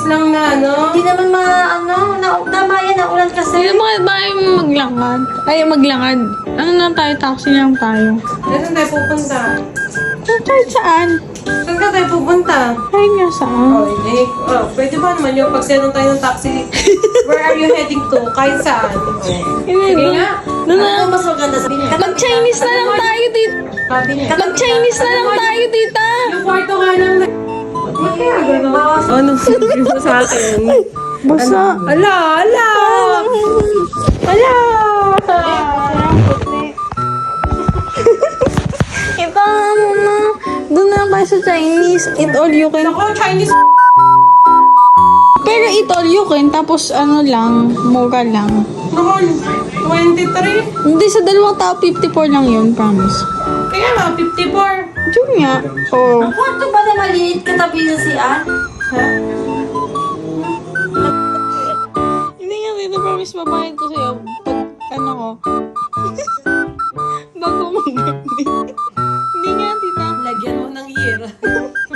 lang na ano. Hindi naman namaya na ulan kasi. Hindi mo ba maglakad? Ay, maglakad. Ano na tayo? Taxi lang tayo. Saan tayo pupunta? Kahit saan. Saan ka tayo pupunta? Kahit nga saan. Oh, hindi. Oh, pwede ba naman yung pag sinanong tayo ng taxi? Where are you heading to? Kahit saan. Hindi, Sige doon- nga. doon na. Ano mas maganda sa binigay? Mag-Chinese na lang tayo, tita. Mag-Chinese na lang tayo, tita. Yung kwarto nga lang. Ba't kaya gano'n? Ano sabi mo sa akin? Basta. Ala! Ala! Ala! Iba mo na. Doon na lang tayo sa Chinese. Eat all you can. Ako, Chinese Pero eat all you can. Tapos ano lang. Mura lang. noon. 23. Hindi, sa dalawang tao, 54 lang yun. Promise. Kaya nga, 54. Diyan nga. Oo. Ang kwarto ba na maliit katabi sa CR? Ha? Hindi nga, tita. Promise, babayad ko sa'yo. Pag ano ko. Bago mo Hindi nga, tita. Lagyan mo ng year.